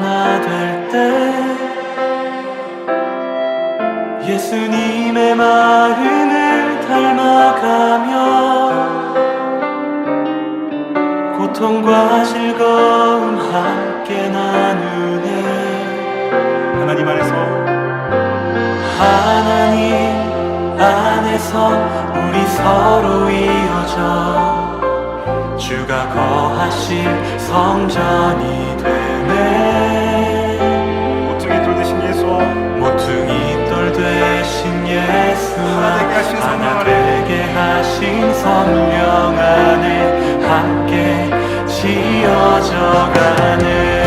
하나 될 때 예수님의 마음을 닮아가며 고통과 즐거움 함께 나누네. 하나님 안에서 우리 서로 이어져 주가 거하실 성전이 되네. 모퉁이 돌 대신 예수와 하나 되게 하신 성령 안에 함께 지어져 가네.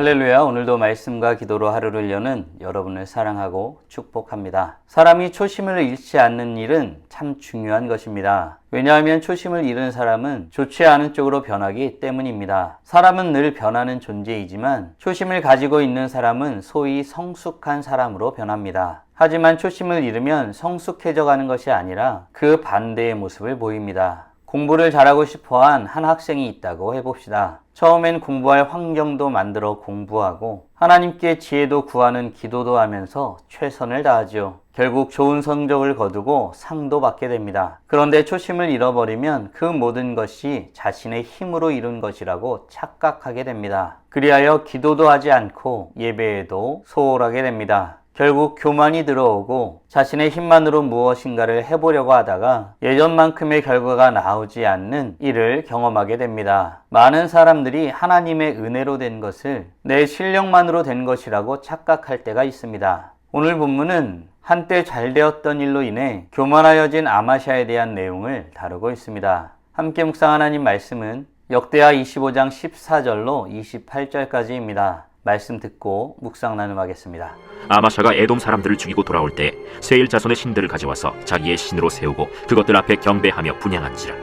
할렐루야. 오늘도 말씀과 기도로 하루를 여는 여러분을 사랑하고 축복합니다. 사람이 초심을 잃지 않는 일은 참 중요한 것입니다. 왜냐하면 초심을 잃은 사람은 좋지 않은 쪽으로 변하기 때문입니다. 사람은 늘 변하는 존재이지만 초심을 가지고 있는 사람은 소위 성숙한 사람으로 변합니다. 하지만 초심을 잃으면 성숙해져 가는 것이 아니라 그 반대의 모습을 보입니다. 공부를 잘하고 싶어한 한 학생이 있다고 해봅시다. 처음엔 공부할 환경도 만들어 공부하고 하나님께 지혜도 구하는 기도도 하면서 최선을 다하죠. 결국 좋은 성적을 거두고 상도 받게 됩니다. 그런데 초심을 잃어버리면 그 모든 것이 자신의 힘으로 이룬 것이라고 착각하게 됩니다. 그리하여 기도도 하지 않고 예배에도 소홀하게 됩니다. 결국 교만이 들어오고 자신의 힘만으로 무엇인가를 해보려고 하다가 예전만큼의 결과가 나오지 않는 일을 경험하게 됩니다. 많은 사람들이 하나님의 은혜로 된 것을 내 실력만으로 된 것이라고 착각할 때가 있습니다. 오늘 본문은 한때 잘 되었던 일로 인해 교만하여진 아마샤에 대한 내용을 다루고 있습니다. 함께 묵상 하나님 말씀은 역대하 25장 14절로 28절까지입니다. 말씀 듣고 묵상 나눔하겠습니다. 아마샤가 에돔 사람들을 죽이고 돌아올 때 세일 자손의 신들을 가져와서 자기의 신으로 세우고 그것들 앞에 경배하며 분향한지라.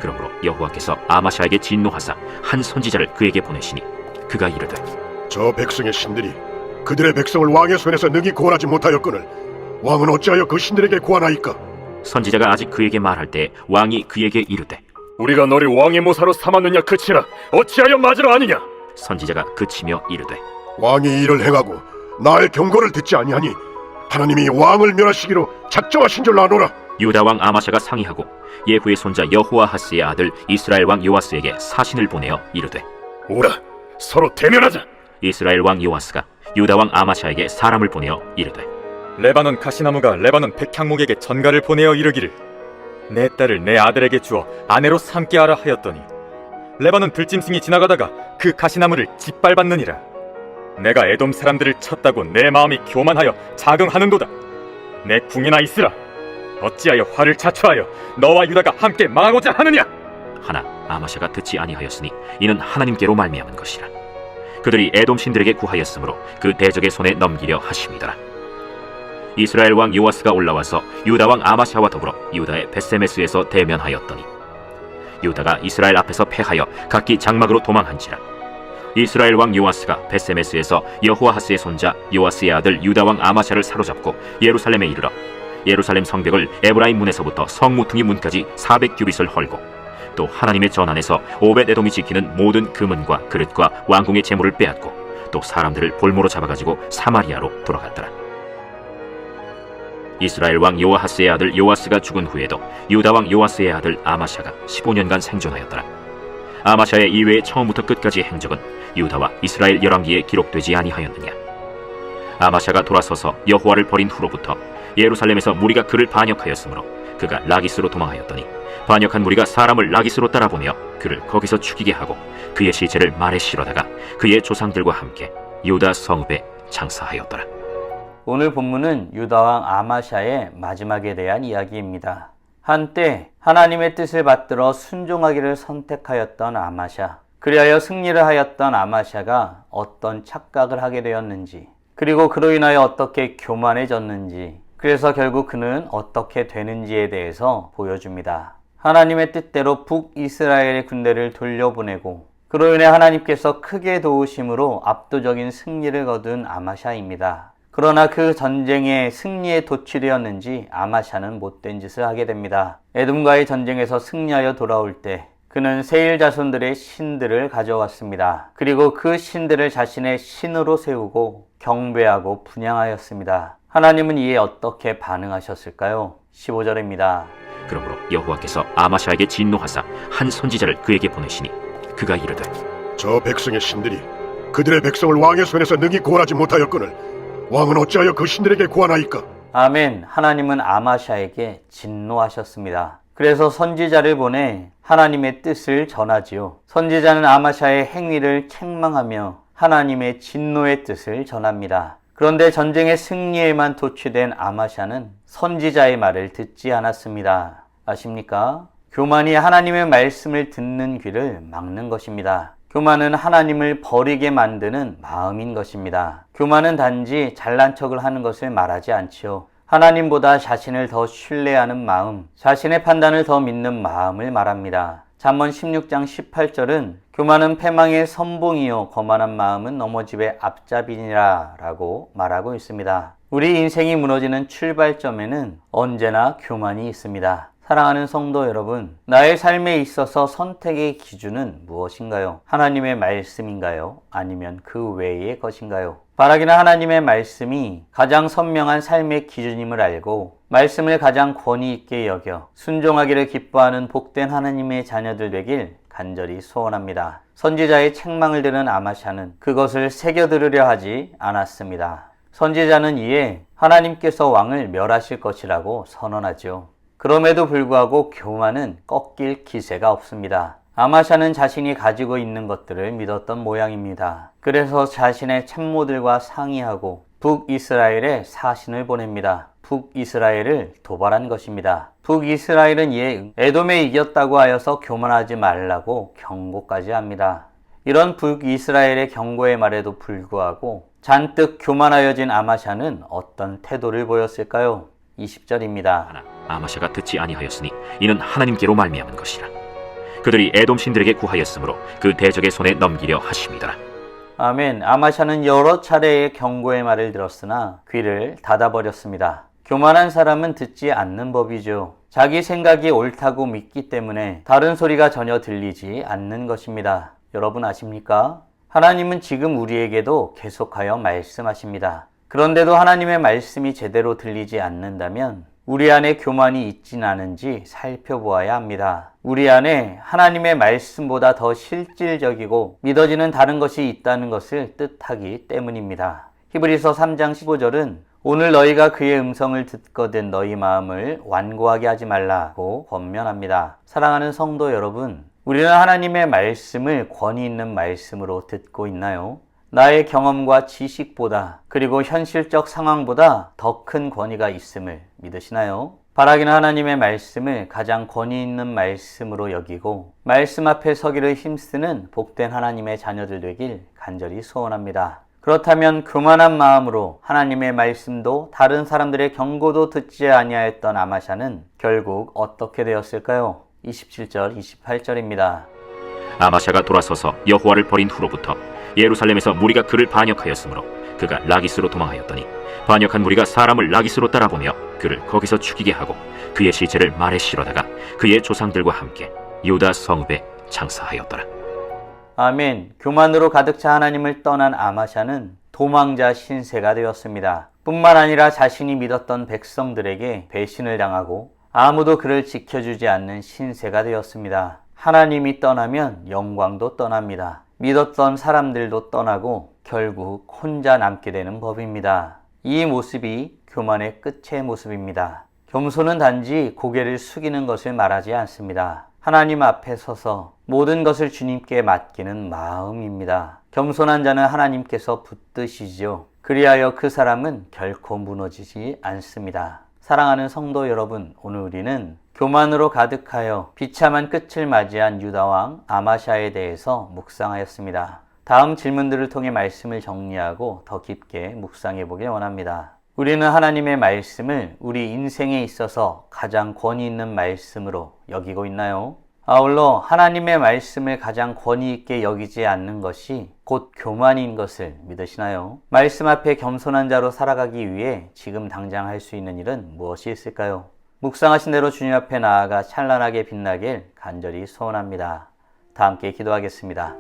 그러므로 여호와께서 아마샤에게 진노하사 한 선지자를 그에게 보내시니 그가 이르되 저 백성의 신들이 그들의 백성을 왕의 손에서 능히 구원하지 못하였거늘 왕은 어찌하여 그 신들에게 구하나이까? 선지자가 아직 그에게 말할 때 왕이 그에게 이르되 우리가 너를 왕의 모사로 삼았느냐 그치라 어찌하여 맞으러 아니냐? 선지자가 그치며 이르되 왕이 이를 행하고 나의 경고를 듣지 아니하니 하나님이 왕을 멸하시기로 작정하신 줄 아노라. 유다 왕 아마샤가 상의하고 예후의 손자 여호아하스의 아들 이스라엘 왕 요아스에게 사신을 보내어 이르되 오라 서로 대면하자. 이스라엘 왕 요아스가 유다 왕 아마샤에게 사람을 보내어 이르되 레바논 가시나무가 레바논 백향목에게 전가를 보내어 이르기를 내 딸을 내 아들에게 주어 아내로 삼게 하라 하였더니 레바논 들짐승이 지나가다가 그 가시나무를 짓밟았느니라. 내가 에돔 사람들을 쳤다고 내 마음이 교만하여 자긍하는도다. 내 궁이나 있으라. 어찌하여 화를 자초하여 너와 유다가 함께 망하고자 하느냐? 하나 아마샤가 듣지 아니하였으니 이는 하나님께로 말미암은 것이라. 그들이 에돔 신들에게 구하였으므로 그 대적의 손에 넘기려 하심이더라. 이스라엘 왕 요아스가 올라와서 유다 왕 아마샤와 더불어 유다의 벳세메스에서 대면하였더니 유다가 이스라엘 앞에서 패하여 각기 장막으로 도망한지라. 이스라엘 왕 요아스가 벳세메스에서 여호아하스의 손자 요아스의 아들 유다 왕 아마샤를 사로잡고 예루살렘에 이르러 예루살렘 성벽을 에브라임 문에서부터 성모퉁이 문까지 400규빗을 헐고 또 하나님의 전안에서 오벳에돔이 지키는 모든 금은과 그릇과 왕궁의 재물을 빼앗고 또 사람들을 볼모로 잡아가지고 사마리아로 돌아갔더라. 이스라엘 왕 요아하스의 아들 요아스가 죽은 후에도 유다 왕 요아스의 아들 아마샤가 15년간 생존하였더라. 아마샤의 이외의 처음부터 끝까지의 행적은 유다와 이스라엘 열왕기에 기록되지 아니하였느냐. 아마샤가 돌아서서 여호와를 버린 후로부터 예루살렘에서 무리가 그를 반역하였으므로 그가 라기스로 도망하였더니 반역한 무리가 사람을 라기스로 따라보며 그를 거기서 죽이게 하고 그의 시체를 말에 실어다가 그의 조상들과 함께 유다 성읍에 장사하였더라. 오늘 본문은 유다 왕 아마샤의 마지막에 대한 이야기입니다. 한때 하나님의 뜻을 받들어 순종하기를 선택하였던 아마샤, 그리하여 승리를 하였던 아마샤가 어떤 착각을 하게 되었는지, 그리고 그로 인하여 어떻게 교만해졌는지, 그래서 결국 그는 어떻게 되는지에 대해서 보여줍니다. 하나님의 뜻대로 북이스라엘의 군대를 돌려보내고 그로 인해 하나님께서 크게 도우심으로 압도적인 승리를 거둔 아마샤입니다. 그러나 그 전쟁의 승리에 도취되었는지 아마샤는 못된 짓을 하게 됩니다. 에돔과의 전쟁에서 승리하여 돌아올 때 그는 세일 자손들의 신들을 가져왔습니다. 그리고 그 신들을 자신의 신으로 세우고 경배하고 분향하였습니다. 하나님은 이에 어떻게 반응하셨을까요? 15절입니다. 그러므로 여호와께서 아마샤에게 진노하사 한 선지자를 그에게 보내시니 그가 이르되 저 백성의 신들이 그들의 백성을 왕의 손에서 능히 구원하지 못하였거늘 왕은 어찌하여 그 신들에게 구하나이까? 아멘. 하나님은 아마샤에게 진노하셨습니다. 그래서 선지자를 보내 하나님의 뜻을 전하지요. 선지자는 아마샤의 행위를 책망하며 하나님의 진노의 뜻을 전합니다. 그런데 전쟁의 승리에만 도취된 아마샤는 선지자의 말을 듣지 않았습니다. 아십니까? 교만이 하나님의 말씀을 듣는 귀를 막는 것입니다. 교만은 하나님을 버리게 만드는 마음인 것입니다. 교만은 단지 잘난 척을 하는 것을 말하지 않지요. 하나님보다 자신을 더 신뢰하는 마음, 자신의 판단을 더 믿는 마음을 말합니다. 잠언 16장 18절은 교만은 패망의 선봉이요 거만한 마음은 넘어짐의 앞잡이니라 라고 말하고 있습니다. 우리 인생이 무너지는 출발점에는 언제나 교만이 있습니다. 사랑하는 성도 여러분, 나의 삶에 있어서 선택의 기준은 무엇인가요? 하나님의 말씀인가요? 아니면 그 외의 것인가요? 바라기는 하나님의 말씀이 가장 선명한 삶의 기준임을 알고 말씀을 가장 권위 있게 여겨 순종하기를 기뻐하는 복된 하나님의 자녀들 되길 간절히 소원합니다. 선지자의 책망을 들은 아마샤는 그것을 새겨들으려 하지 않았습니다. 선지자는 이에 하나님께서 왕을 멸하실 것이라고 선언하죠. 그럼에도 불구하고 교만은 꺾일 기세가 없습니다. 아마샤는 자신이 가지고 있는 것들을 믿었던 모양입니다. 그래서 자신의 참모들과 상의하고 북이스라엘에 사신을 보냅니다. 북이스라엘을 도발한 것입니다. 북이스라엘은 이에 에돔에 이겼다고 하여서 교만하지 말라고 경고까지 합니다. 이런 북이스라엘의 경고의 말에도 불구하고 잔뜩 교만하여진 아마샤는 어떤 태도를 보였을까요? 20절입니다. 하나 아마샤가 듣지 아니하였으니 이는 하나님께로 말미암은 것이라. 그들이 에돔 신들에게 구하였으므로 그 대적의 손에 넘기려 하심이더라. 아멘. 아마샤는 여러 차례의 경고의 말을 들었으나 귀를 닫아버렸습니다. 교만한 사람은 듣지 않는 법이죠. 자기 생각이 옳다고 믿기 때문에 다른 소리가 전혀 들리지 않는 것입니다. 여러분 아십니까? 하나님은 지금 우리에게도 계속하여 말씀하십니다. 그런데도 하나님의 말씀이 제대로 들리지 않는다면 우리 안에 교만이 있진 않은지 살펴보아야 합니다. 우리 안에 하나님의 말씀보다 더 실질적이고 믿어지는 다른 것이 있다는 것을 뜻하기 때문입니다. 히브리서 3장 15절은 오늘 너희가 그의 음성을 듣거든 너희 마음을 완고하게 하지 말라고 권면합니다. 사랑하는 성도 여러분, 우리는 하나님의 말씀을 권위 있는 말씀으로 듣고 있나요? 나의 경험과 지식보다 그리고 현실적 상황보다 더 큰 권위가 있음을 믿으시나요? 바라기는 하나님의 말씀을 가장 권위 있는 말씀으로 여기고 말씀 앞에 서기를 힘쓰는 복된 하나님의 자녀들 되길 간절히 소원합니다. 그렇다면 교만한 마음으로 하나님의 말씀도 다른 사람들의 경고도 듣지 아니하였던 아마샤는 결국 어떻게 되었을까요? 27절, 28절입니다. 아마샤가 돌아서서 여호와를 버린 후로부터 예루살렘에서 무리가 그를 반역하였으므로 그가 라기스로 도망하였더니 반역한 무리가 사람을 라기스로 따라보며 그를 거기서 죽이게 하고 그의 시체를 말에 실어다가 그의 조상들과 함께 유다 성읍에 장사하였더라. 아멘. 교만으로 가득 차 하나님을 떠난 아마샤는 도망자 신세가 되었습니다. 뿐만 아니라 자신이 믿었던 백성들에게 배신을 당하고 아무도 그를 지켜주지 않는 신세가 되었습니다. 하나님이 떠나면 영광도 떠납니다. 믿었던 사람들도 떠나고 결국 혼자 남게 되는 법입니다. 이 모습이 교만의 끝의 모습입니다. 겸손은 단지 고개를 숙이는 것을 말하지 않습니다. 하나님 앞에 서서 모든 것을 주님께 맡기는 마음입니다. 겸손한 자는 하나님께서 붙드시지요. 그리하여 그 사람은 결코 무너지지 않습니다. 사랑하는 성도 여러분, 오늘 우리는 교만으로 가득하여 비참한 끝을 맞이한 유다왕 아마샤에 대해서 묵상하였습니다. 다음 질문들을 통해 말씀을 정리하고 더 깊게 묵상해 보길 원합니다. 우리는 하나님의 말씀을 우리 인생에 있어서 가장 권위 있는 말씀으로 여기고 있나요? 아울러 하나님의 말씀을 가장 권위 있게 여기지 않는 것이 곧 교만인 것을 믿으시나요? 말씀 앞에 겸손한 자로 살아가기 위해 지금 당장 할 수 있는 일은 무엇이 있을까요? 묵상하신 대로 주님 앞에 나아가 찬란하게 빛나길 간절히 소원합니다. 다 함께 기도하겠습니다.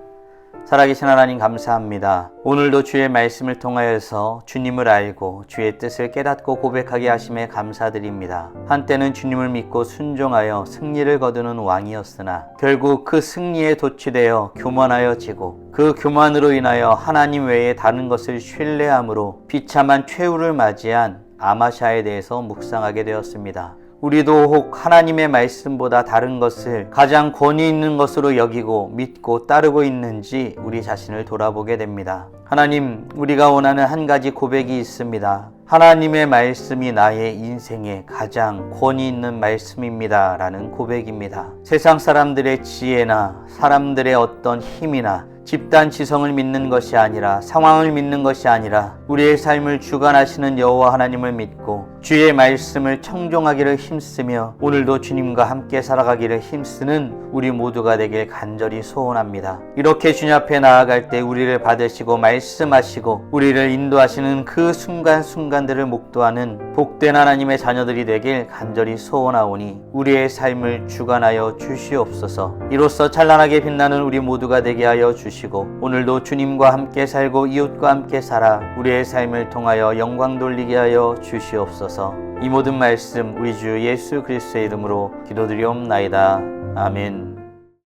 살아계신 하나님 감사합니다. 오늘도 주의 말씀을 통하여서 주님을 알고 주의 뜻을 깨닫고 고백하게 하심에 감사드립니다. 한때는 주님을 믿고 순종하여 승리를 거두는 왕이었으나 결국 그 승리에 도취되어 교만하여지고 그 교만으로 인하여 하나님 외에 다른 것을 신뢰함으로 비참한 최후를 맞이한 아마샤에 대해서 묵상하게 되었습니다. 우리도 혹 하나님의 말씀보다 다른 것을 가장 권위 있는 것으로 여기고 믿고 따르고 있는지 우리 자신을 돌아보게 됩니다. 하나님, 우리가 원하는 한 가지 고백이 있습니다. 하나님의 말씀이 나의 인생에 가장 권위 있는 말씀입니다. 라는 고백입니다. 세상 사람들의 지혜나 사람들의 어떤 힘이나 집단 지성을 믿는 것이 아니라 상황을 믿는 것이 아니라 우리의 삶을 주관하시는 여호와 하나님을 믿고 주의 말씀을 청종하기를 힘쓰며 오늘도 주님과 함께 살아가기를 힘쓰는 우리 모두가 되길 간절히 소원합니다. 이렇게 주님 앞에 나아갈 때 우리를 받으시고 말씀하시고 우리를 인도하시는 그 순간순간들을 목도하는 복된 하나님의 자녀들이 되길 간절히 소원하오니 우리의 삶을 주관하여 주시옵소서. 이로써 찬란하게 빛나는 우리 모두가 되게 하여 주시고 오늘도 주님과 함께 살고 이웃과 함께 살아 우리의 삶을 통하여 영광 돌리게 하여 주시옵소서. 이 모든 말씀 우리 주 예수 그리스도의 이름으로 기도드리옵나이다. 아멘.